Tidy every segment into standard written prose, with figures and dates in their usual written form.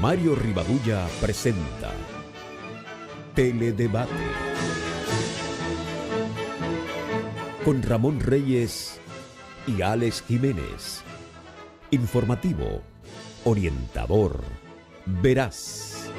Mario Rivadulla presenta Teledebate con Ramón Reyes y Alex Jiménez. Informativo, orientador, veraz.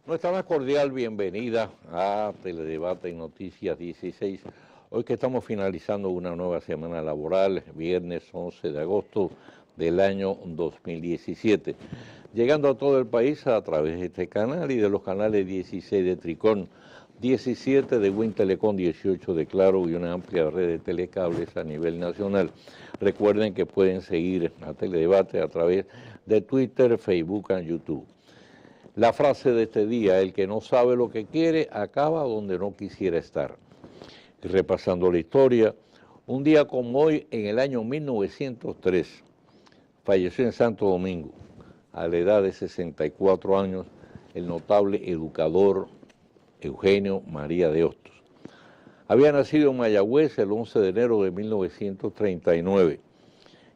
Nuestra más cordial bienvenida a Teledebate en Noticias 16. Hoy que estamos finalizando una nueva semana laboral, viernes 11 de agosto del año 2017. Llegando a todo el país a través de este canal y de los canales 16 de Tricón, 17 de Win Telecom, 18 de Claro y una amplia red de telecables a nivel nacional. Recuerden que pueden seguir a Teledebate a través de Twitter, Facebook y YouTube. La frase de este día: el que no sabe lo que quiere, acaba donde no quisiera estar. Repasando la historia, un día como hoy, en el año 1903, falleció en Santo Domingo, a la edad de 64 años, el notable educador Eugenio María de Hostos. Había nacido en Mayagüez el 11 de enero de 1939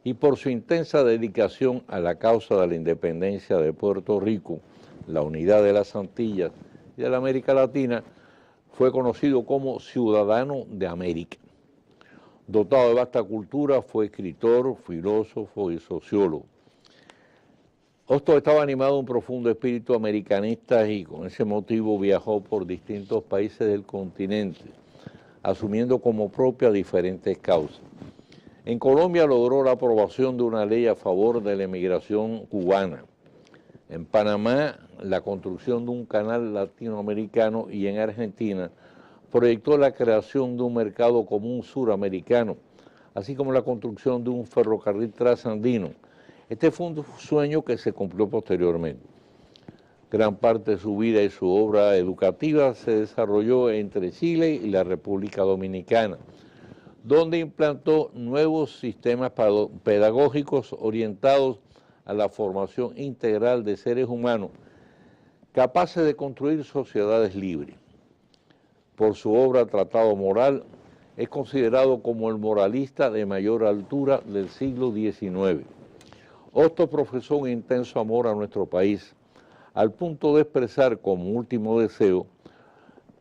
y por su intensa dedicación a la causa de la independencia de Puerto Rico, la unidad de las Antillas y de la América Latina, fue conocido como Ciudadano de América. Dotado de vasta cultura, fue escritor, filósofo y sociólogo. Hostos estaba animado de un profundo espíritu americanista y con ese motivo viajó por distintos países del continente, asumiendo como propia diferentes causas. En Colombia logró la aprobación de una ley a favor de la emigración cubana. En Panamá, la construcción de un canal latinoamericano, y en Argentina proyectó la creación de un mercado común suramericano, así como la construcción de un ferrocarril trasandino. Este fue un sueño que se cumplió posteriormente. Gran parte de su vida y su obra educativa se desarrolló entre Chile y la República Dominicana, donde implantó nuevos sistemas pedagógicos orientados a la formación integral de seres humanos capaces de construir sociedades libres. Por su obra Tratado Moral, es considerado como el moralista de mayor altura del siglo XIX. Hostos profesó un intenso amor a nuestro país, al punto de expresar como último deseo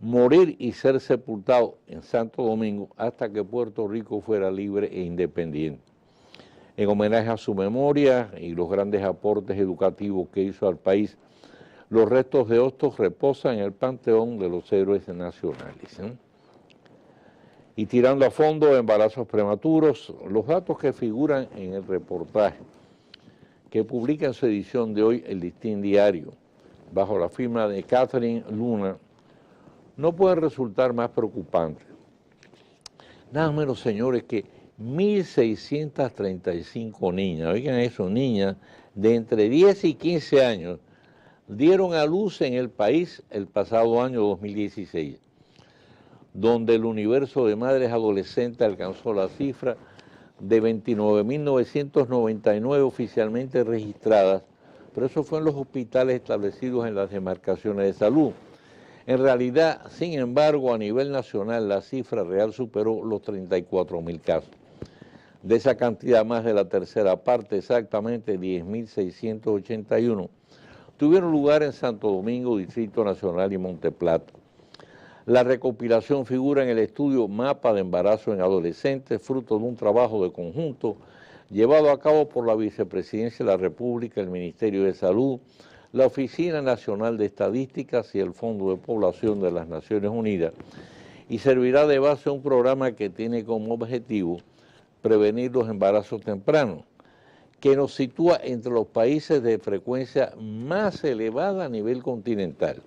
morir y ser sepultado en Santo Domingo hasta que Puerto Rico fuera libre e independiente. En homenaje a su memoria y los grandes aportes educativos que hizo al país, los restos de Hostos reposan en el Panteón de los Héroes Nacionales. Y tirando a fondo, embarazos prematuros, los datos que figuran en el reportaje que publica en su edición de hoy el Listín Diario, bajo la firma de Catherine Luna, no pueden resultar más preocupantes. Nada menos, señores, que 1.635 niñas, oigan eso, niñas de entre 10 y 15 años, dieron a luz en el país el pasado año 2016, donde el universo de madres adolescentes alcanzó la cifra de 29.999 oficialmente registradas, pero eso fue en los hospitales establecidos en las demarcaciones de salud. En realidad, sin embargo, a nivel nacional la cifra real superó los 34.000 casos. De esa cantidad, más de la tercera parte, exactamente 10.681, tuvieron lugar en Santo Domingo, Distrito Nacional y Monteplata. La recopilación figura en el estudio Mapa de Embarazo en Adolescentes, fruto de un trabajo de conjunto llevado a cabo por la Vicepresidencia de la República, el Ministerio de Salud, la Oficina Nacional de Estadísticas y el Fondo de Población de las Naciones Unidas, y servirá de base a un programa que tiene como objetivo prevenir los embarazos tempranos, que nos sitúa entre los países de frecuencia más elevada a nivel continental.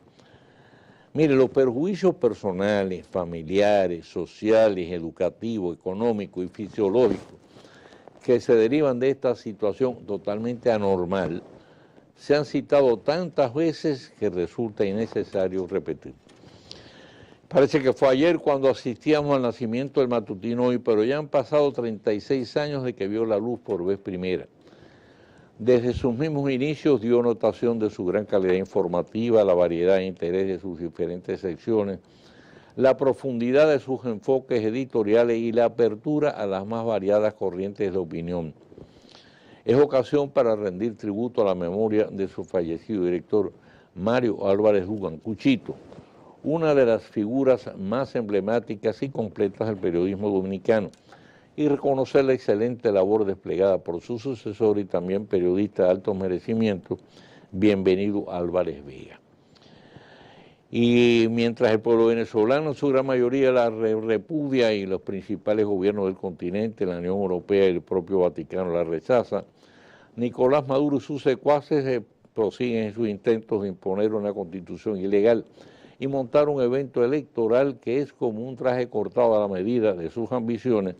Mire, los perjuicios personales, familiares, sociales, educativos, económicos y fisiológicos que se derivan de esta situación totalmente anormal se han citado tantas veces que resulta innecesario repetir. Parece que fue ayer cuando asistíamos al nacimiento del matutino hoy, pero ya han pasado 36 años de que vio la luz por vez primera. Desde sus mismos inicios dio notación de su gran calidad informativa, la variedad e interés de sus diferentes secciones, la profundidad de sus enfoques editoriales y la apertura a las más variadas corrientes de opinión. Es ocasión para rendir tributo a la memoria de su fallecido director Mario Álvarez Dugan, Cuchito, una de las figuras más emblemáticas y completas del periodismo dominicano, y reconocer la excelente labor desplegada por su sucesor y también periodista de alto merecimiento, Bienvenido Álvarez Vega. Y mientras el pueblo venezolano en su gran mayoría la repudia y los principales gobiernos del continente, la Unión Europea y el propio Vaticano la rechaza, Nicolás Maduro y sus secuaces prosiguen en sus intentos de imponer una constitución ilegal y montar un evento electoral que es como un traje cortado a la medida de sus ambiciones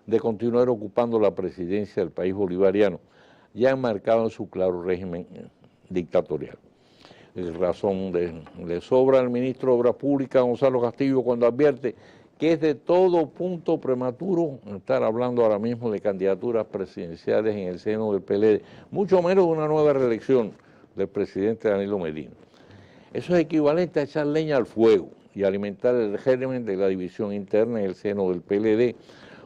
de continuar ocupando la presidencia del país bolivariano, ya enmarcado en su claro régimen dictatorial. Razón le sobra al ministro de Obras Públicas, Gonzalo Castillo, cuando advierte que es de todo punto prematuro estar hablando ahora mismo de candidaturas presidenciales en el seno del PLD, mucho menos de una nueva reelección del presidente Danilo Medina. Eso es equivalente a echar leña al fuego y alimentar el régimen de la división interna en el seno del PLD,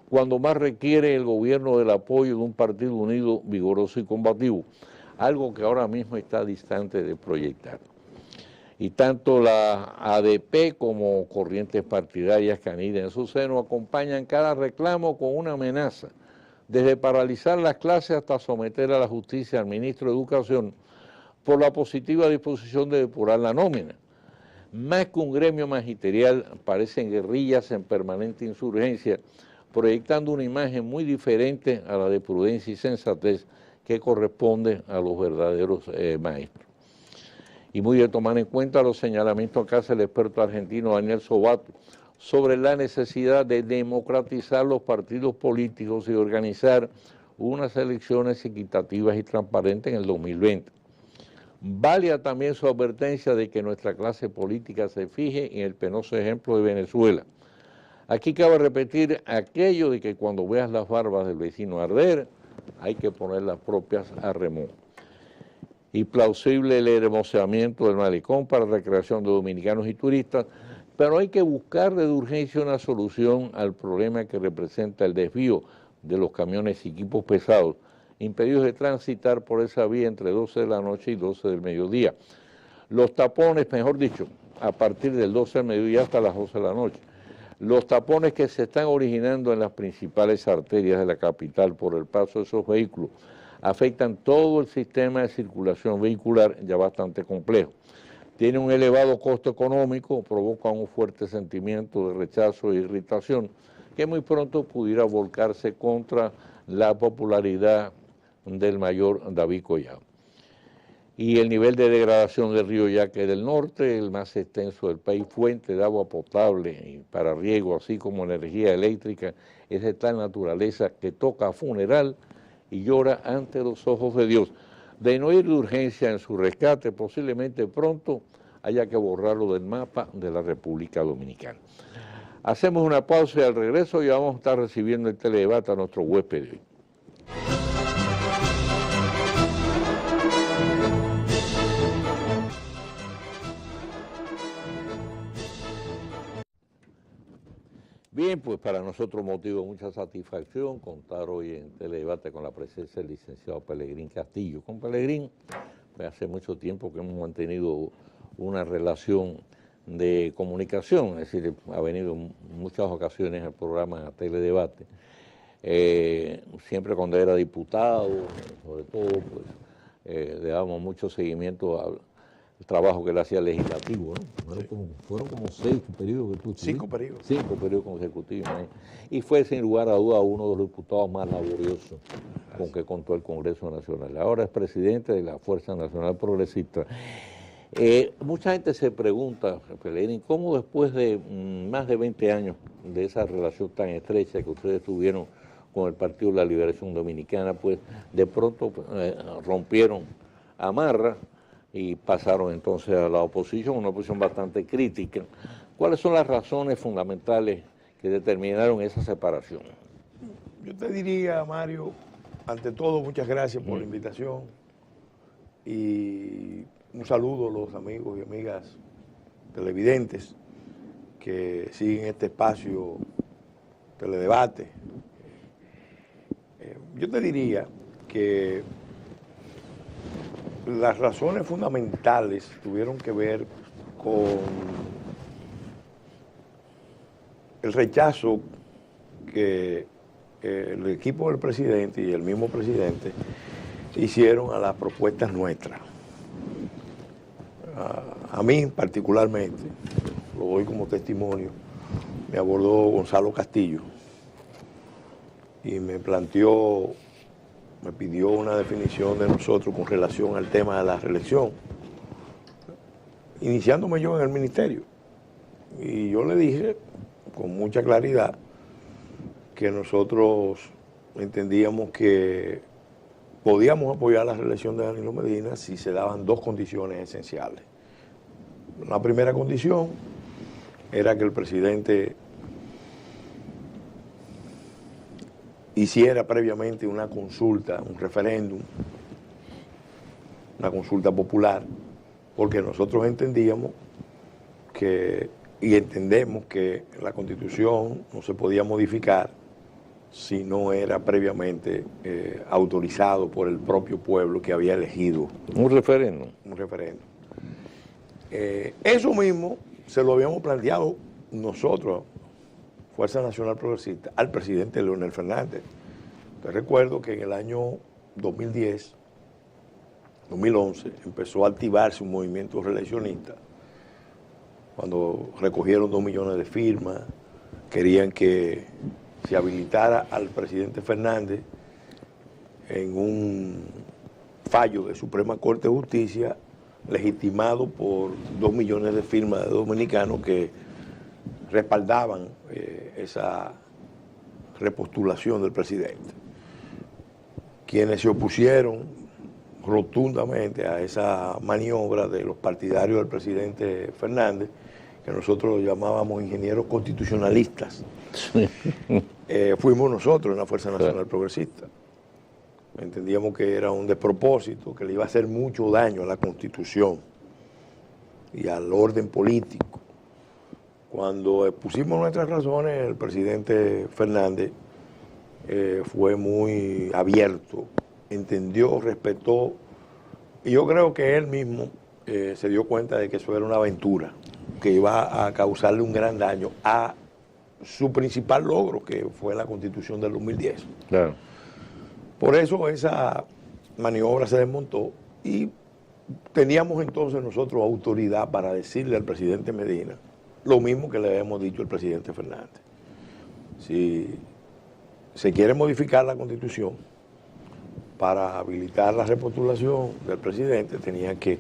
cuando más requiere el gobierno del apoyo de un partido unido, vigoroso y combativo, algo que ahora mismo está distante de proyectar. Y tanto la ADP como corrientes partidarias que anidan en su seno acompañan cada reclamo con una amenaza, desde paralizar las clases hasta someter a la justicia al ministro de Educación por la positiva disposición de depurar la nómina. Más que un gremio magisterial, parecen guerrillas en permanente insurgencia, proyectando una imagen muy diferente a la de prudencia y sensatez que corresponde a los verdaderos maestros. Y muy de tomar en cuenta los señalamientos que hace el experto argentino Daniel Sobato sobre la necesidad de democratizar los partidos políticos y organizar unas elecciones equitativas y transparentes en el 2020. Válida también su advertencia de que nuestra clase política se fije en el penoso ejemplo de Venezuela. Aquí cabe repetir aquello de que cuando veas las barbas del vecino arder, hay que poner las propias a remojo. Y plausible el hermoseamiento del malecón para recreación de dominicanos y turistas, pero hay que buscar de urgencia una solución al problema que representa el desvío de los camiones y equipos pesados, impedidos de transitar por esa vía entre 12 de la noche y 12 del mediodía. Los tapones, mejor dicho, a partir del 12 del mediodía hasta las 12 de la noche. Los tapones que se están originando en las principales arterias de la capital por el paso de esos vehículos afectan todo el sistema de circulación vehicular, ya bastante complejo. Tiene un elevado costo económico, provoca un fuerte sentimiento de rechazo e irritación que muy pronto pudiera volcarse contra la popularidad del mayor David Collado. Y el nivel de degradación del río Yaque del Norte, el más extenso del país, fuente de agua potable y para riego, así como energía eléctrica, es de tal naturaleza que toca funeral y llora ante los ojos de Dios. De no ir de urgencia en su rescate, posiblemente pronto haya que borrarlo del mapa de la República Dominicana. Hacemos una pausa y al regreso ya vamos a estar recibiendo el teledebate a nuestro huésped de hoy. Bien, pues para nosotros motivo de mucha satisfacción contar hoy en Teledebate con la presencia del licenciado Pelegrín Castillo. Con Pelegrín, pues hace mucho tiempo que hemos mantenido una relación de comunicación, es decir, ha venido en muchas ocasiones al programa Teledebate, siempre cuando era diputado, sobre todo, pues le damos mucho seguimiento al trabajo que él hacía legislativo, ¿no? Sí. Fueron como 6 periodos que tú estuviste. 5 periodos. 5 periodos consecutivos. Y fue sin lugar a duda uno de los diputados más laboriosos con que contó el Congreso Nacional. Ahora es presidente de la Fuerza Nacional Progresista. Mucha gente se pregunta, Pelegrín, ¿cómo después de más de 20 años de esa relación tan estrecha que ustedes tuvieron con el Partido de la Liberación Dominicana, pues de pronto rompieron amarra y pasaron entonces a la oposición, una oposición bastante crítica? ¿Cuáles son las razones fundamentales que determinaron esa separación? Yo te diría, Mario, ante todo, muchas gracias por la invitación y un saludo a los amigos y amigas televidentes que siguen este espacio Teledebate. Yo te diría que que las razones fundamentales tuvieron que ver con el rechazo que el equipo del presidente y el mismo presidente hicieron a las propuestas nuestras. A mí particularmente, lo doy como testimonio, me abordó Gonzalo Castillo y me pidió una definición de nosotros con relación al tema de la reelección, iniciándome yo en el ministerio. Y yo le dije con mucha claridad que nosotros entendíamos que podíamos apoyar la reelección de Danilo Medina si se daban dos condiciones esenciales. La primera condición era que el presidente hiciera previamente una consulta, un referéndum, una consulta popular, porque nosotros entendíamos y entendemos que la Constitución no se podía modificar si no era previamente autorizado por el propio pueblo que había elegido. Un referéndum. Un referéndum. Eso mismo se lo habíamos planteado nosotros, Fuerza Nacional Progresista, al presidente Leonel Fernández. Te recuerdo que en el año 2010, 2011, empezó a activarse un movimiento reeleccionista, cuando recogieron 2 millones de firmas, querían que se habilitara al presidente Fernández en un fallo de Suprema Corte de Justicia legitimado por 2 millones de firmas de dominicanos que respaldaban esa repostulación del presidente. Quienes se opusieron rotundamente a esa maniobra de los partidarios del presidente Fernández, que nosotros llamábamos ingenieros constitucionalistas, fuimos nosotros en la Fuerza Nacional Progresista. Entendíamos que era un despropósito, que le iba a hacer mucho daño a la Constitución y al orden político. Cuando expusimos nuestras razones, el presidente Fernández fue muy abierto, entendió, respetó, y yo creo que él mismo se dio cuenta de que eso era una aventura, que iba a causarle un gran daño a su principal logro, que fue la Constitución del 2010. Claro. Por eso esa maniobra se desmontó y teníamos entonces nosotros autoridad para decirle al presidente Medina lo mismo que le habíamos dicho al presidente Fernández. Si se quiere modificar la Constitución para habilitar la repostulación del presidente, tenía que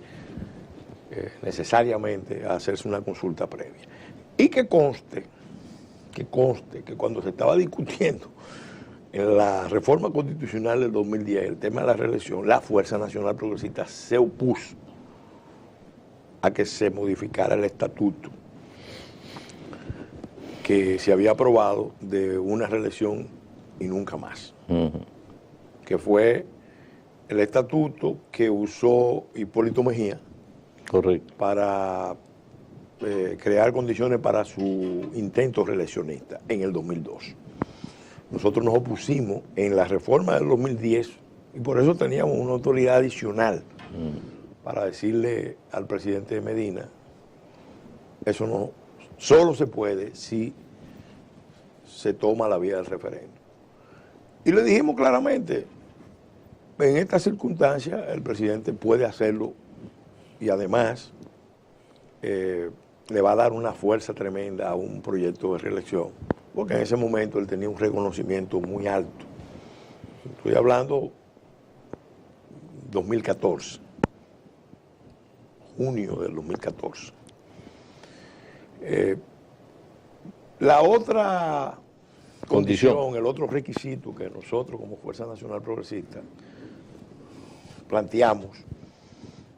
necesariamente hacerse una consulta previa. Y que conste que cuando se estaba discutiendo en la reforma constitucional del 2010, el tema de la reelección, la Fuerza Nacional Progresista se opuso a que se modificara el estatuto que se había aprobado de una reelección y nunca más, que fue el estatuto que usó Hipólito Mejía. Correcto. Para crear condiciones para su intento reeleccionista en el 2002. Nosotros nos opusimos en la reforma del 2010 y por eso teníamos una autoridad adicional para decirle al presidente Medina, eso no, solo se puede si se toma la vía del referéndum. Y le dijimos claramente, en esta circunstancia el presidente puede hacerlo y además le va a dar una fuerza tremenda a un proyecto de reelección, porque en ese momento él tenía un reconocimiento muy alto. Estoy hablando 2014, junio del 2014. La otra condición, el otro requisito que nosotros como Fuerza Nacional Progresista planteamos,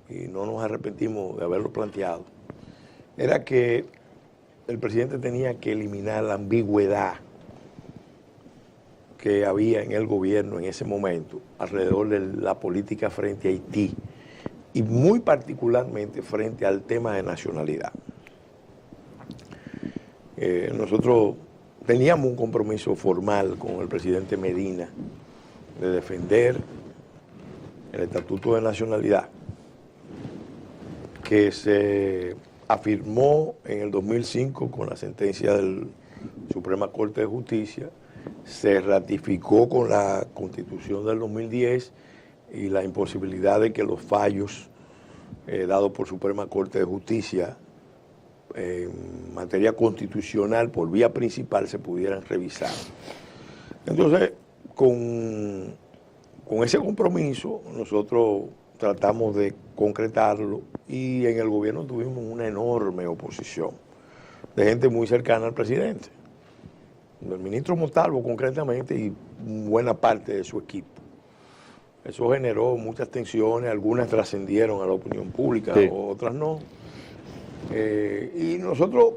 y no nos arrepentimos de haberlo planteado, era que el presidente tenía que eliminar la ambigüedad que había en el gobierno en ese momento alrededor de la política frente a Haití y muy particularmente frente al tema de nacionalidad. Nosotros teníamos un compromiso formal con el presidente Medina de defender el Estatuto de Nacionalidad, que se afirmó en el 2005 con la sentencia del Suprema Corte de Justicia, se ratificó con la Constitución del 2010 y la imposibilidad de que los fallos dados por Suprema Corte de Justicia en materia constitucional por vía principal se pudieran revisar. Entonces, con ese compromiso nosotros tratamos de concretarlo y en el gobierno tuvimos una enorme oposición de gente muy cercana al presidente, del ministro Montalvo concretamente y buena parte de su equipo. Eso generó muchas tensiones, algunas trascendieron a la opinión pública, sí, otras no. Y nosotros,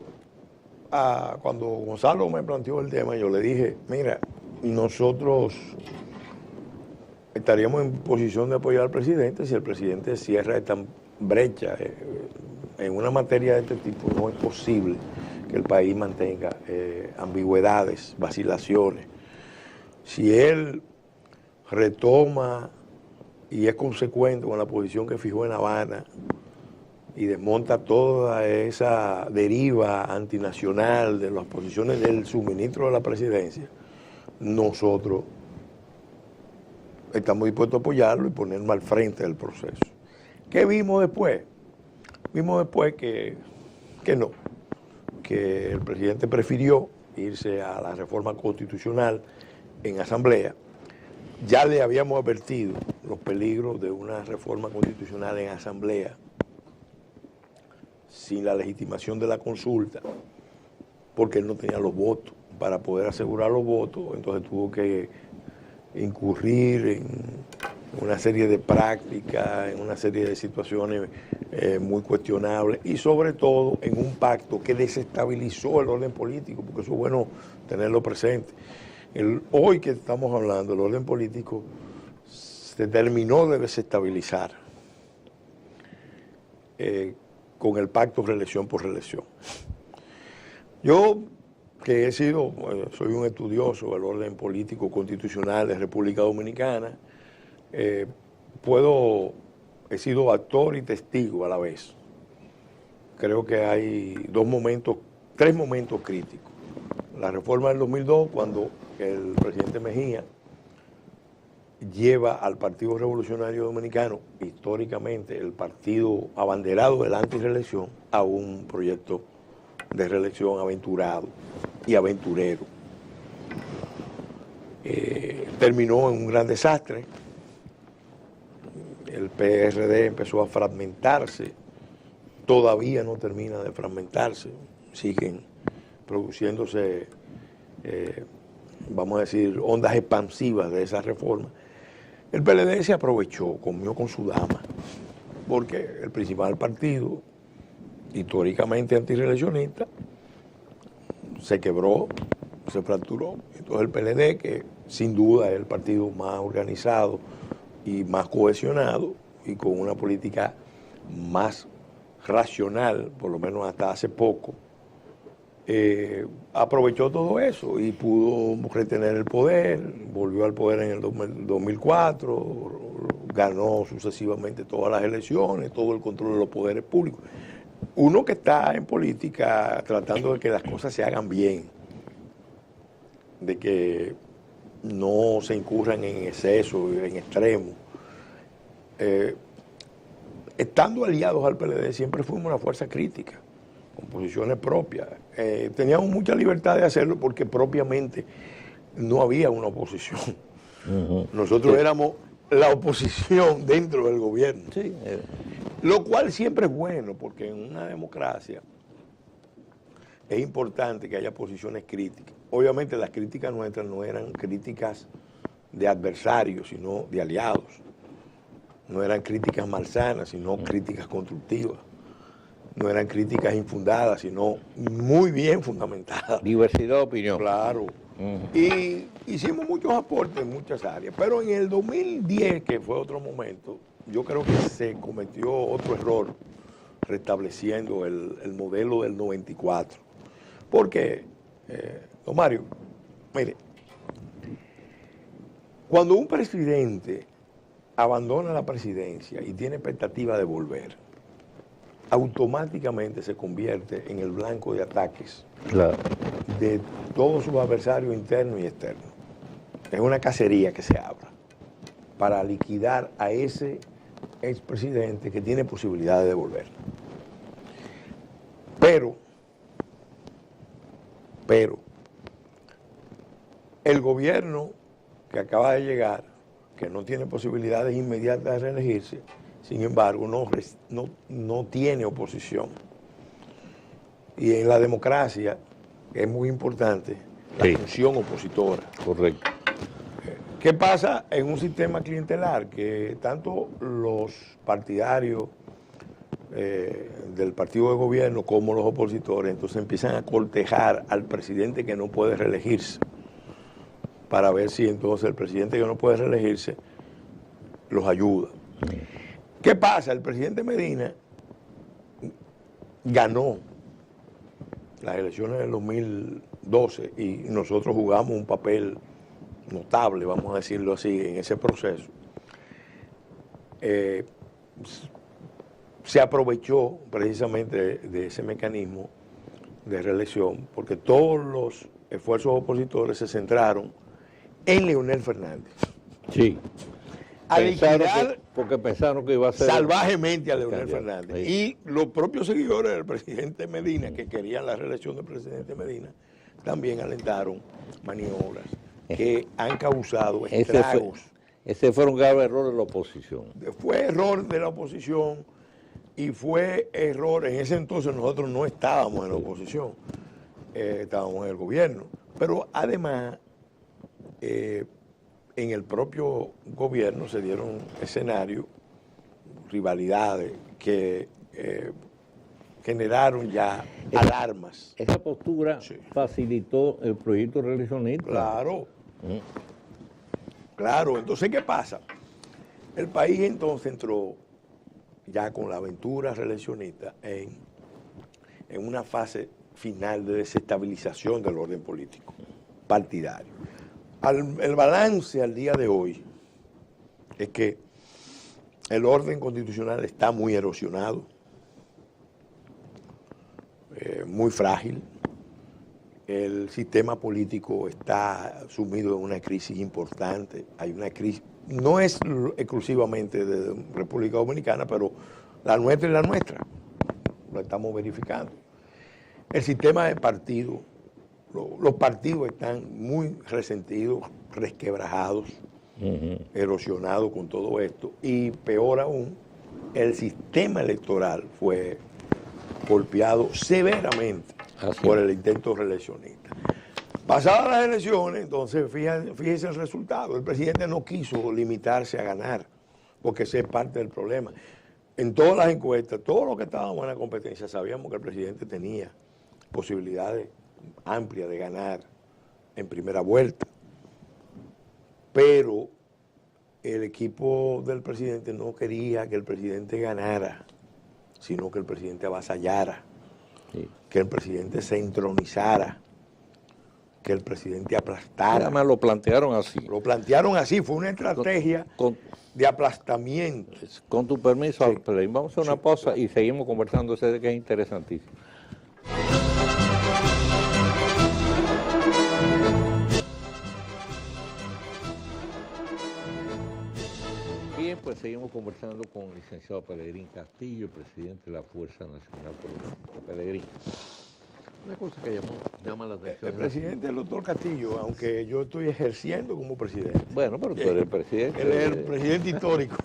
cuando Gonzalo me planteó el tema, yo le dije, mira, nosotros estaríamos en posición de apoyar al presidente si el presidente cierra esta brecha. En una materia de este tipo no es posible que el país mantenga ambigüedades, vacilaciones. Si él retoma y es consecuente con la posición que fijó en La Habana y desmonta toda esa deriva antinacional de las posiciones del subministro de la presidencia, nosotros estamos dispuestos a apoyarlo y ponernos al frente del proceso. ¿Qué vimos después? Vimos después que no, que el presidente prefirió irse a la reforma constitucional en asamblea. Ya le habíamos advertido los peligros de una reforma constitucional en asamblea sin la legitimación de la consulta, porque él no tenía los votos. Para poder asegurar los votos, entonces tuvo que incurrir en una serie de prácticas, en una serie de situaciones muy cuestionables y sobre todo en un pacto que desestabilizó el orden político, porque eso es bueno tenerlo presente. Hoy que estamos hablando, el orden político se terminó de desestabilizar con el pacto reelección por reelección. Yo, que soy un estudioso del orden político constitucional de República Dominicana, he sido actor y testigo a la vez. Creo que hay tres momentos críticos. La reforma del 2002, cuando el presidente Mejía lleva al Partido Revolucionario Dominicano, históricamente el partido abanderado de la antirreelección, a un proyecto de reelección aventurado y aventurero. Terminó en un gran desastre. El PRD empezó a fragmentarse, todavía no termina de fragmentarse, siguen produciéndose, vamos a decir, ondas expansivas de esa reforma. El PLD se aprovechó, comió con su dama, porque el principal partido, históricamente antirreeleccionista, se quebró, se fracturó. Entonces el PLD, que sin duda es el partido más organizado y más cohesionado y con una política más racional, por lo menos hasta hace poco, aprovechó todo eso y pudo retener el poder, volvió al poder en el 2004, ganó sucesivamente todas las elecciones, todo el control de los poderes públicos. Uno que está en política tratando de que las cosas se hagan bien, de que no se incurran en exceso, en extremo. Estando aliados al PLD siempre fuimos una fuerza crítica, con posiciones propias. Teníamos mucha libertad de hacerlo porque propiamente no había una oposición. Nosotros éramos la oposición dentro del gobierno. Sí. Lo cual siempre es bueno, porque en una democracia es importante que haya posiciones críticas. Obviamente las críticas nuestras no eran críticas de adversarios, sino de aliados. No eran críticas malsanas, sino críticas constructivas. No eran críticas infundadas, sino muy bien fundamentadas. Diversidad de opinión. Claro. Y hicimos muchos aportes en muchas áreas. Pero en el 2010, que fue otro momento, yo creo que se cometió otro error restableciendo el modelo del 94. Porque, don Mario, mire, cuando un presidente abandona la presidencia y tiene expectativa de volver, automáticamente se convierte en el blanco de ataques de todos sus adversarios internos y externos. Es una cacería que se abra para liquidar a ese expresidente que tiene posibilidad de volver. Pero, el gobierno que acaba de llegar, que no tiene posibilidades inmediatas de reelegirse, sin embargo, no tiene oposición. Y en la democracia es muy importante la función opositora. Correcto. ¿Qué pasa en un sistema clientelar? Que tanto los partidarios del partido de gobierno como los opositores entonces empiezan a cortejar al presidente que no puede reelegirse, para ver si entonces el presidente que no puede reelegirse los ayuda. ¿Qué pasa? El presidente Medina ganó las elecciones del 2012 y nosotros jugamos un papel notable, vamos a decirlo así, en ese proceso. Se aprovechó precisamente de ese mecanismo de reelección porque todos los esfuerzos opositores se centraron en Leonel Fernández. Sí. A liquidar porque pensaron que iba a ser salvajemente a Leonel Fernández. Y los propios seguidores del presidente Medina, que querían la reelección del presidente Medina, también alentaron maniobras que han causado estragos. Ese fue un grave error de la oposición. Fue error de la oposición y fue error, en ese entonces nosotros no estábamos en la oposición, estábamos en el gobierno. Pero además, en el propio gobierno se dieron escenarios, rivalidades que generaron ya alarmas. Esa postura facilitó el proyecto reeleccionista. Claro. Claro, entonces, ¿qué pasa? El país entonces entró ya con la aventura reeleccionista en una fase final de desestabilización del orden político partidario. El balance al día de hoy es que el orden constitucional está muy erosionado, muy frágil. El sistema político está sumido en una crisis importante. Hay una crisis, no es exclusivamente de República Dominicana, pero la nuestra es la nuestra. Lo estamos verificando. El sistema de partidos, los partidos están muy resentidos, resquebrajados, erosionados con todo esto. Y peor aún, el sistema electoral fue golpeado severamente por el intento reeleccionista. Pasadas las elecciones, entonces fíjense el resultado. El presidente no quiso limitarse a ganar, porque ese es parte del problema. En todas las encuestas, todos los que estábamos en la competencia sabíamos que el presidente tenía posibilidades amplias de ganar en primera vuelta. Pero el equipo del presidente no quería que el presidente ganara, sino que el presidente avasallara, que el presidente se entronizara, que el presidente aplastara. Además lo plantearon así. Lo plantearon así, fue una estrategia de aplastamiento. Con tu permiso, vamos a hacer una pausa y seguimos conversando, sé que es interesantísimo. Bien, pues seguimos conversando con el licenciado Pelegrín Castillo, el presidente de la Fuerza Nacional Progresista. Pelegrín, una cosa que llama la atención. El presidente, el doctor Castillo, aunque yo estoy ejerciendo como presidente. Bueno, pero tú eres el presidente. Él es el presidente histórico.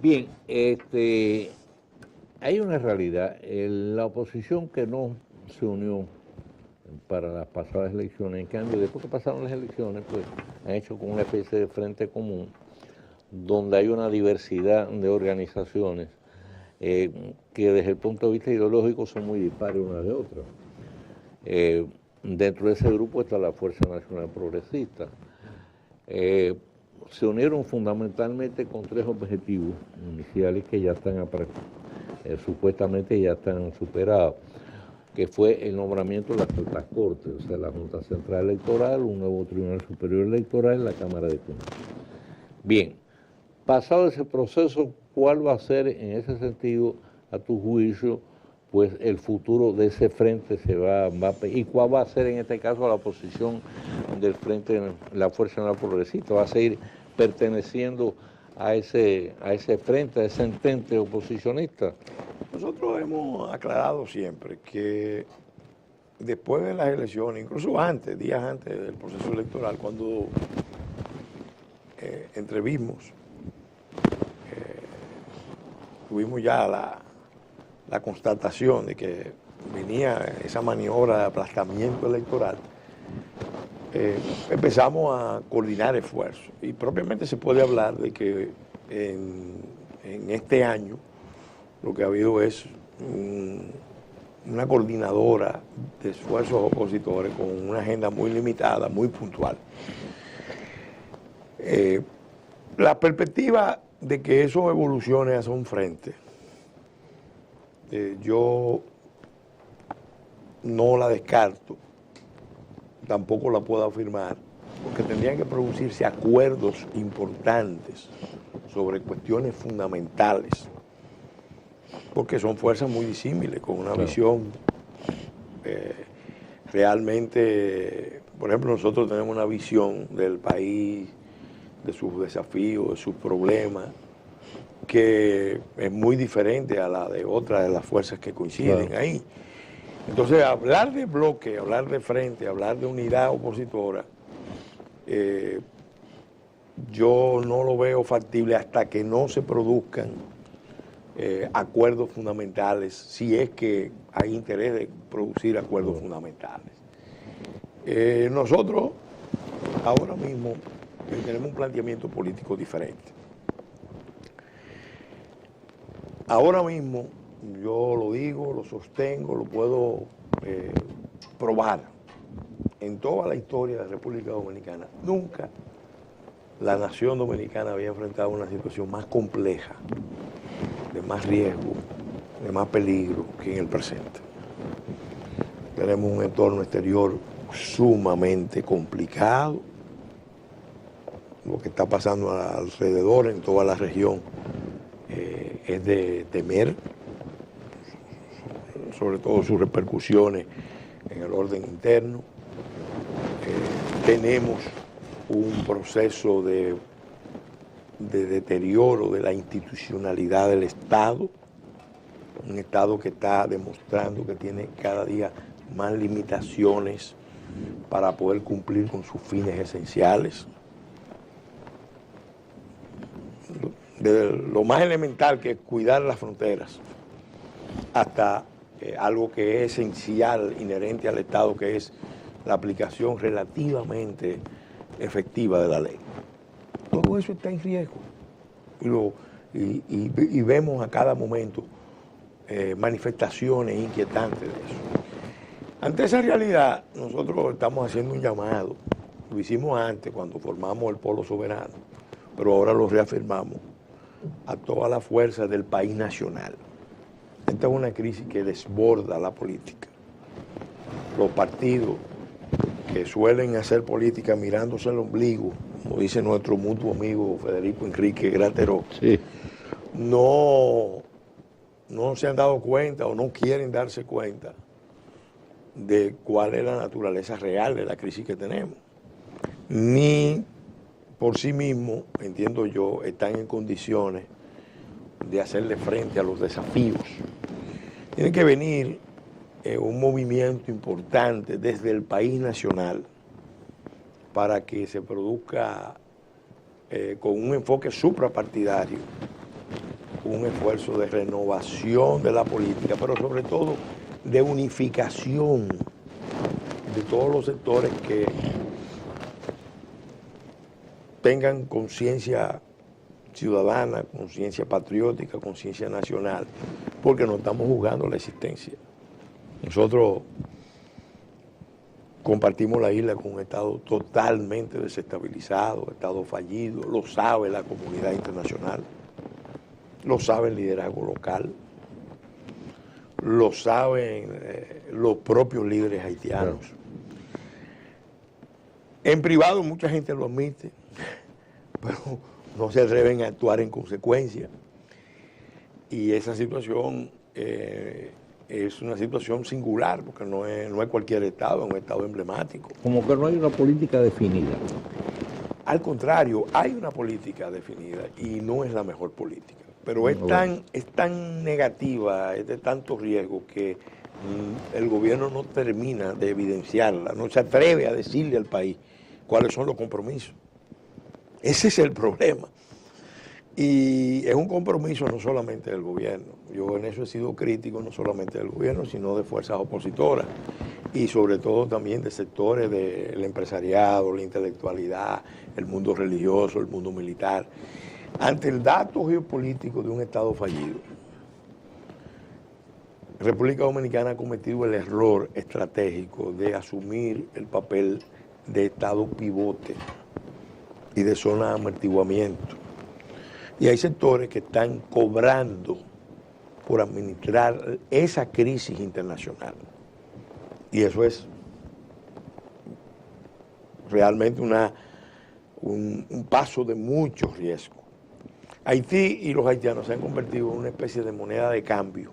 Bien, hay una realidad. La oposición que no se unió para las pasadas elecciones, en cambio, después que pasaron las elecciones, pues han hecho como una especie de frente común, donde hay una diversidad de organizaciones que desde el punto de vista ideológico son muy dispares unas de otras. Dentro de ese grupo está la Fuerza Nacional Progresista. Se unieron fundamentalmente con tres objetivos iniciales que ya están supuestamente ya están superados, que fue el nombramiento de las altas cortes, o sea, la Junta Central Electoral, un nuevo Tribunal Superior Electoral y la Cámara de Comercio. Bien, pasado ese proceso, ¿cuál va a ser en ese sentido, a tu juicio, pues el futuro de ese frente y cuál va a ser en este caso la posición del frente de la Fuerza Nacional Progresista? ¿Va a seguir perteneciendo a ese frente, a ese entente oposicionista? Nosotros hemos aclarado siempre que después de las elecciones, incluso antes, días antes del proceso electoral, cuando entrevimos, tuvimos ya la constatación de que venía esa maniobra de aplastamiento electoral, empezamos a coordinar esfuerzos. Y propiamente se puede hablar de que en este año lo que ha habido es una coordinadora de esfuerzos opositores con una agenda muy limitada, muy puntual. La perspectiva de que eso evolucione hacia un frente, yo no la descarto, tampoco la puedo afirmar, porque tendrían que producirse acuerdos importantes sobre cuestiones fundamentales, porque son fuerzas muy disímiles, con una visión realmente, por ejemplo, nosotros tenemos una visión del país, de sus desafíos, de sus problemas, que es muy diferente a la de otras de las fuerzas que coinciden ahí. Entonces, hablar de bloque, hablar de frente, hablar de unidad opositora, yo no lo veo factible hasta que no se produzcan acuerdos fundamentales, si es que hay interés de producir acuerdos fundamentales. Nosotros ahora mismo tenemos un planteamiento político diferente. Ahora mismo, yo lo digo, lo sostengo, lo puedo probar. En toda la historia de la República Dominicana, nunca la nación dominicana había enfrentado una situación más compleja, de más riesgo, de más peligro que en el presente. Tenemos un entorno exterior sumamente complicado. Lo que está pasando alrededor, en toda la región, es de temer, sobre todo sus repercusiones en el orden interno. Tenemos un proceso de deterioro de la institucionalidad del Estado, un Estado que está demostrando que tiene cada día más limitaciones para poder cumplir con sus fines esenciales. Desde lo más elemental, que es cuidar las fronteras, hasta algo que es esencial, inherente al Estado, que es la aplicación relativamente efectiva de la ley. Todo eso está en riesgo. Y vemos a cada momento manifestaciones inquietantes de eso. Ante esa realidad, nosotros estamos haciendo un llamado. Lo hicimos antes, cuando formamos el Polo Soberano, pero ahora lo reafirmamos a todas las fuerzas del país nacional. Esta es una crisis que desborda la política. Los partidos que suelen hacer política mirándose el ombligo, como dice nuestro mutuo amigo Federico Enrique Grateró, sí, no se han dado cuenta o no quieren darse cuenta de cuál es la naturaleza real de la crisis que tenemos. Ni por sí mismos, entiendo yo, están en condiciones de hacerle frente a los desafíos. Tiene que venir un movimiento importante desde el país nacional para que se produzca con un enfoque suprapartidario, un esfuerzo de renovación de la política, pero sobre todo de unificación de todos los sectores que tengan conciencia ciudadana, conciencia patriótica, conciencia nacional, porque no estamos jugando la existencia. Nosotros compartimos la isla con un Estado totalmente desestabilizado, Estado fallido, lo sabe la comunidad internacional, lo sabe el liderazgo local, lo saben los propios líderes haitianos. En privado mucha gente lo admite, pero no se atreven a actuar en consecuencia. Y esa situación es una situación singular, porque no es cualquier estado, es un estado emblemático. Como que no hay una política definida. Al contrario, hay una política definida y no es la mejor política. Pero es tan negativa, es de tanto riesgo que el gobierno no termina de evidenciarla, no se atreve a decirle al país cuáles son los compromisos. Ese es el problema. Y es un compromiso no solamente del gobierno. Yo en eso he sido crítico, no solamente del gobierno, sino de fuerzas opositoras y sobre todo también de sectores del empresariado, la intelectualidad, el mundo religioso, el mundo militar. Ante el dato geopolítico de un Estado fallido, República Dominicana ha cometido el error estratégico de asumir el papel de Estado pivote y de zona de amortiguamiento. Y hay sectores que están cobrando por administrar esa crisis internacional. Y eso es realmente un paso de mucho riesgo. Haití y los haitianos se han convertido en una especie de moneda de cambio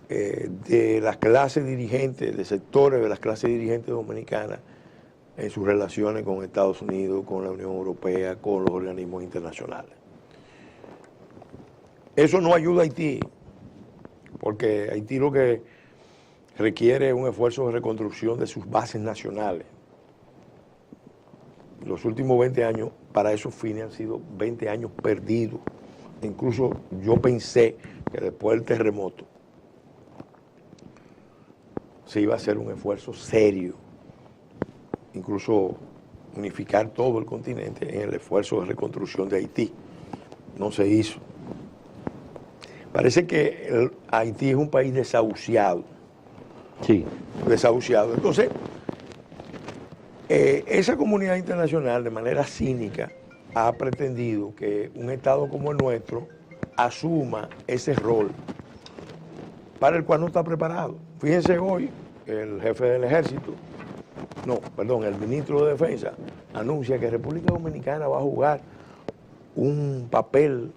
de las clases dirigentes, de sectores de las clases dirigentes dominicanas en sus relaciones con Estados Unidos, con la Unión Europea, con los organismos internacionales. Eso no ayuda a Haití, porque Haití lo que requiere es un esfuerzo de reconstrucción de sus bases nacionales. Los últimos 20 años para esos fines han sido 20 años perdidos. Incluso yo pensé que después del terremoto se iba a hacer un esfuerzo serio, incluso unificar todo el continente en el esfuerzo de reconstrucción de Haití. No se hizo. Parece que Haití es un país desahuciado. Sí. Desahuciado. Entonces, esa comunidad internacional de manera cínica ha pretendido que un Estado como el nuestro asuma ese rol para el cual no está preparado. Fíjense hoy, el jefe del ejército, el ministro de Defensa anuncia que República Dominicana va a jugar un papel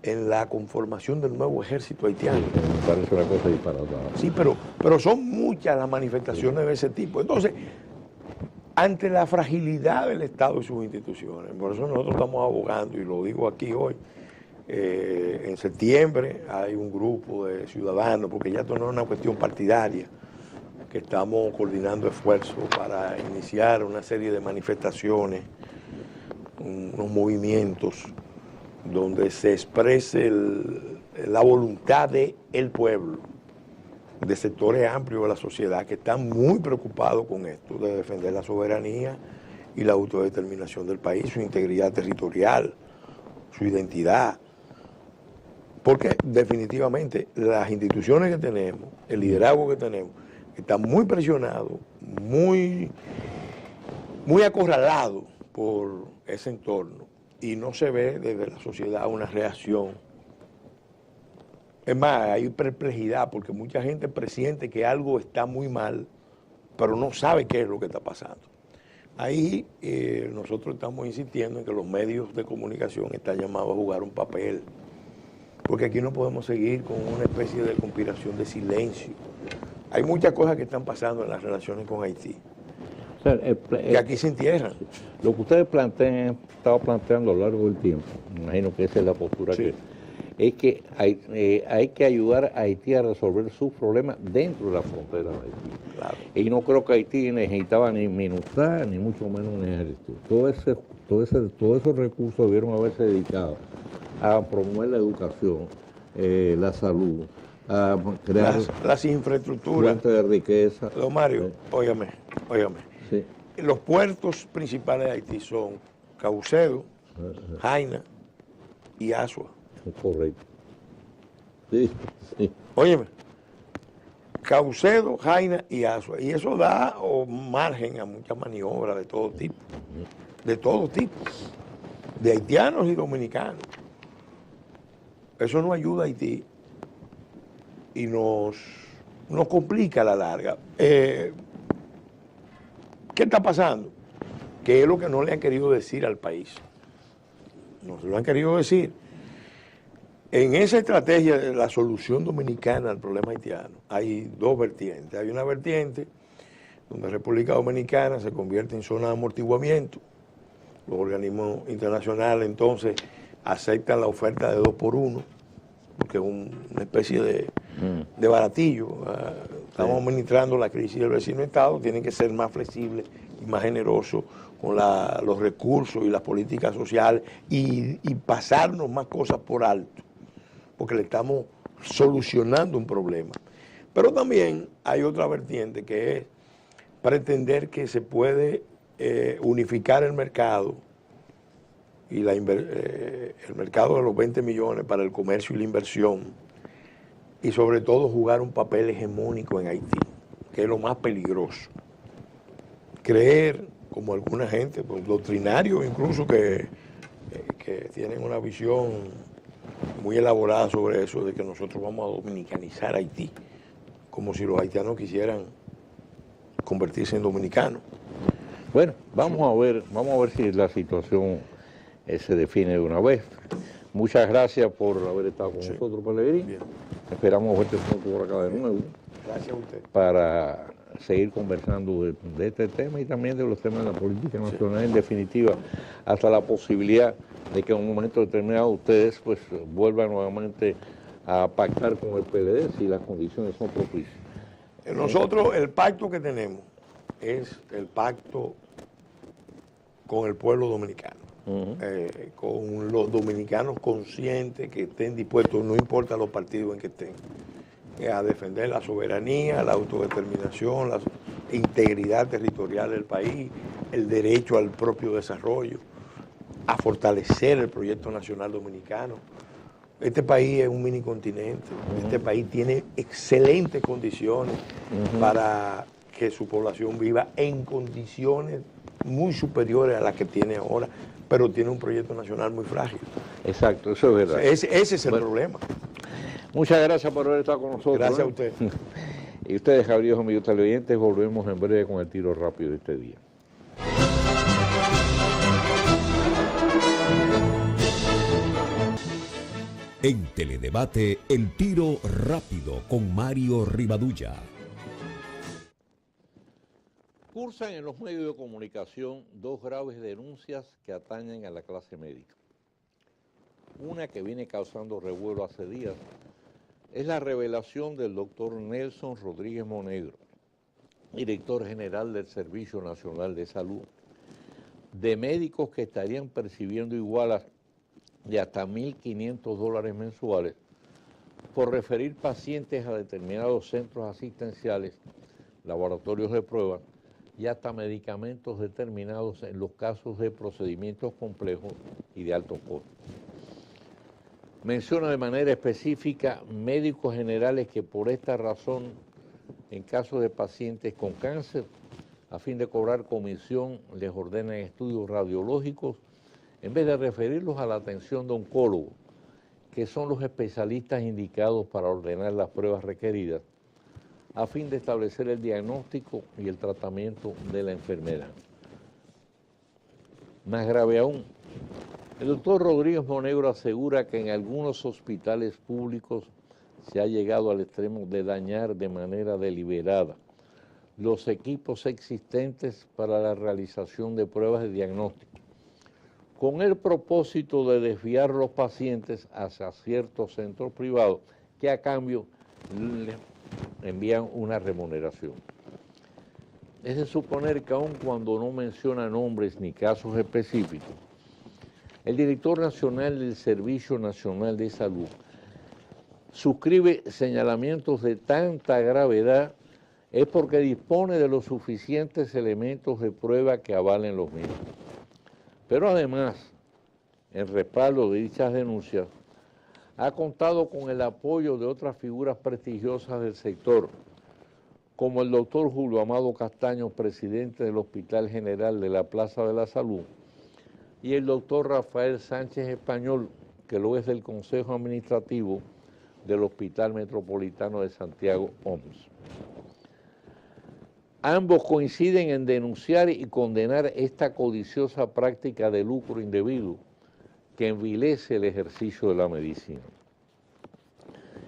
en la conformación del nuevo ejército haitiano. Sí, me parece una cosa disparatada. Sí, pero son muchas las manifestaciones de ese tipo. Entonces, ante la fragilidad del Estado y sus instituciones, por eso nosotros estamos abogando, y lo digo aquí hoy, en septiembre hay un grupo de ciudadanos, porque ya esto no es una cuestión partidaria, que estamos coordinando esfuerzos para iniciar una serie de manifestaciones, unos movimientos donde se exprese la voluntad del pueblo, de sectores amplios de la sociedad que están muy preocupados con esto, de defender la soberanía y la autodeterminación del país, su integridad territorial, su identidad. Porque definitivamente las instituciones que tenemos, el liderazgo que tenemos, está muy presionado, muy acorralado por ese entorno y no se ve desde la sociedad una reacción. Es más, hay perplejidad porque mucha gente presiente que algo está muy mal, pero no sabe qué es lo que está pasando. Ahí nosotros estamos insistiendo en que los medios de comunicación están llamados a jugar un papel, porque aquí no podemos seguir con una especie de conspiración de silencio. Hay muchas cosas que están pasando en las relaciones con Haití, O sea, que aquí se entierran. lo que ustedes han estado planteando a lo largo del tiempo, me imagino que esa es la postura Sí. es que hay que ayudar a Haití a resolver sus problemas dentro de la frontera de Haití. Claro. Y no creo que Haití necesitaba ni MINUSTAH, ni mucho menos un ejército. Todos esos recursos debieron haberse dedicado a promover la educación, la salud, a crear Las infraestructuras. fuentes de riqueza. Don Mario, óigame. Sí. Los puertos principales de Haití son Caucedo, Jaina y Asua. Correcto. Sí, sí. Óyeme, Caucedo, Jaina y Asua. Y eso da margen a muchas maniobras de todo tipo. De todo tipo. De haitianos y dominicanos. Eso no ayuda a Haití y nos complica a la larga. ¿Qué está pasando? que es lo que no le han querido decir al país. No se lo han querido decir. En esa estrategia de la solución dominicana al problema haitiano hay dos vertientes. Hay una vertiente donde República Dominicana se convierte en zona de amortiguamiento. Los organismos internacionales entonces aceptan la oferta de 2x1, porque es una especie de baratillo. Estamos administrando la crisis del vecino Estado, tienen que ser más flexibles y más generosos con los recursos y las políticas sociales y pasarnos más cosas por alto, porque le estamos solucionando un problema. Pero también hay otra vertiente que es pretender que se puede unificar el mercado y el mercado de los 20 millones para el comercio y la inversión, y sobre todo jugar un papel hegemónico en Haití, que es lo más peligroso. Creer, como alguna gente, pues, doctrinario incluso, que tienen una visión muy elaborada sobre eso, de que nosotros vamos a dominicanizar Haití, como si los haitianos quisieran convertirse en dominicanos. Bueno, vamos a ver si la situación se define de una vez. Muchas gracias por haber estado con nosotros, Pellegrín. Bien. Esperamos verte pronto por acá de nuevo. Gracias a usted. Para seguir conversando de este tema y también de los temas de la política nacional, en definitiva, hasta la posibilidad de que en un momento determinado ustedes pues vuelvan nuevamente a pactar con el PLD si las condiciones son propicias. Nosotros, el pacto que tenemos es el pacto con el pueblo dominicano, con los dominicanos conscientes que estén dispuestos, no importa los partidos en que estén, a defender la soberanía, la autodeterminación, la integridad territorial del país, el derecho al propio desarrollo, a fortalecer el proyecto nacional dominicano. Este país es un mini continente, este país tiene excelentes condiciones para que su población viva en condiciones muy superiores a las que tiene ahora, pero tiene un proyecto nacional muy frágil. Exacto, eso es verdad. Ese es el problema. Muchas gracias por haber estado con nosotros. Gracias a usted. Y ustedes, queridos amigos televidentes, volvemos en breve con el tiro rápido de este día. En Teledebate, el tiro rápido con Mario Rivadulla. Cursan en los medios de comunicación dos graves denuncias que atañen a la clase médica. Una que viene causando revuelo hace días es la revelación del doctor Nelson Rodríguez Monegro, director general del Servicio Nacional de Salud, de médicos que estarían percibiendo igualas de hasta $1.500 mensuales por referir pacientes a determinados centros asistenciales, laboratorios de pruebas y hasta medicamentos determinados en los casos de procedimientos complejos y de alto costo. Menciona de manera específica médicos generales que por esta razón, en caso de pacientes con cáncer, a fin de cobrar comisión, les ordenan estudios radiológicos en vez de referirlos a la atención de oncólogos, que son los especialistas indicados para ordenar las pruebas requeridas, a fin de establecer el diagnóstico y el tratamiento de la enfermedad. Más grave aún, el doctor Rodríguez Monegro asegura que en algunos hospitales públicos se ha llegado al extremo de dañar de manera deliberada los equipos existentes para la realización de pruebas de diagnóstico, con el propósito de desviar los pacientes hacia ciertos centros privados que a cambio les envían una remuneración. Es de suponer que aun cuando no menciona nombres ni casos específicos, el director nacional del Servicio Nacional de Salud suscribe señalamientos de tanta gravedad es porque dispone de los suficientes elementos de prueba que avalen los mismos. Pero además, en respaldo de dichas denuncias, ha contado con el apoyo de otras figuras prestigiosas del sector, como el doctor Julio Amado Castaño, presidente del Hospital General de la Plaza de la Salud, y el doctor Rafael Sánchez Español, que lo es del Consejo Administrativo del Hospital Metropolitano de Santiago, OMS. Ambos coinciden en denunciar y condenar esta codiciosa práctica de lucro indebido que envilece el ejercicio de la medicina.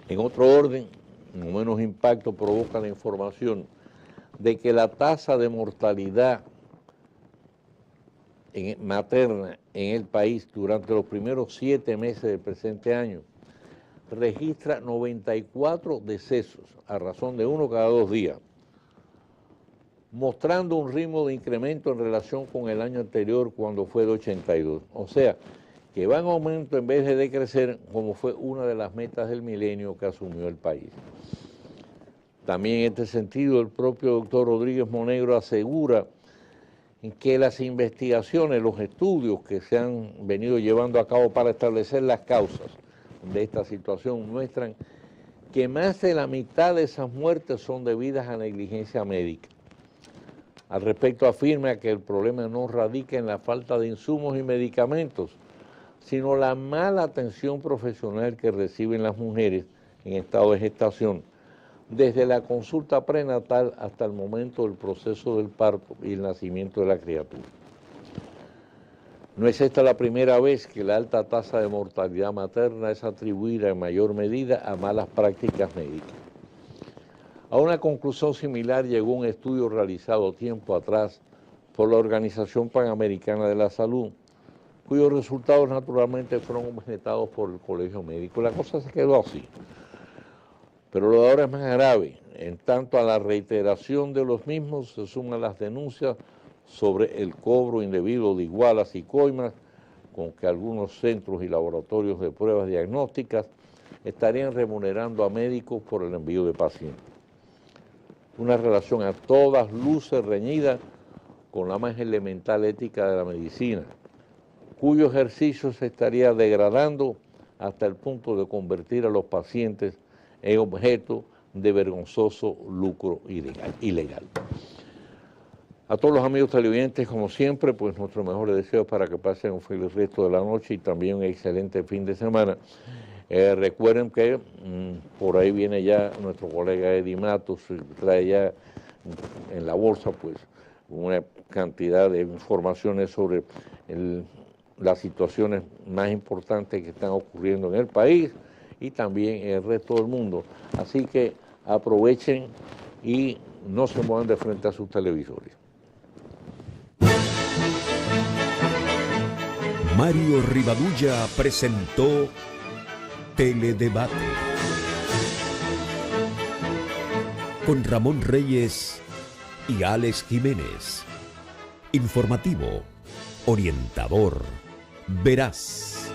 En otro orden, no menos impacto provoca la información de que la tasa de mortalidad materna en el país durante los primeros 7 meses del presente año registra 94 decesos a razón de 1 cada 2 días, mostrando un ritmo de incremento en relación con el año anterior cuando fue de 82. O sea, que va en aumento en vez de decrecer, como fue una de las metas del milenio que asumió el país. También en este sentido, el propio doctor Rodríguez Monegro asegura que las investigaciones, los estudios que se han venido llevando a cabo para establecer las causas de esta situación muestran que más de la mitad de esas muertes son debidas a negligencia médica. Al respecto afirma que el problema no radica en la falta de insumos y medicamentos, sino la mala atención profesional que reciben las mujeres en estado de gestación, desde la consulta prenatal hasta el momento del proceso del parto y el nacimiento de la criatura. No es esta la primera vez que la alta tasa de mortalidad materna es atribuida en mayor medida a malas prácticas médicas. A una conclusión similar llegó un estudio realizado tiempo atrás por la Organización Panamericana de la Salud, cuyos resultados naturalmente fueron objetados por el Colegio Médico. La cosa se quedó así. Pero lo de ahora es más grave. En tanto a la reiteración de los mismos se suman las denuncias sobre el cobro indebido de igualas y coimas con que algunos centros y laboratorios de pruebas diagnósticas estarían remunerando a médicos por el envío de pacientes. Una relación a todas luces reñida con la más elemental ética de la medicina, cuyo ejercicio se estaría degradando hasta el punto de convertir a los pacientes en objeto de vergonzoso lucro ilegal. A todos los amigos televidentes, como siempre, pues nuestros mejores deseos para que pasen un feliz resto de la noche y también un excelente fin de semana. Recuerden que por ahí viene ya nuestro colega Eddie Matos, trae ya en la bolsa pues una cantidad de informaciones sobre las situaciones más importantes que están ocurriendo en el país y también en el resto del mundo. Así que aprovechen y no se muevan de frente a sus televisores. Mario Rivadulla presentó Teledebate con Ramón Reyes y Alex Jiménez. Informativo, orientador, veraz.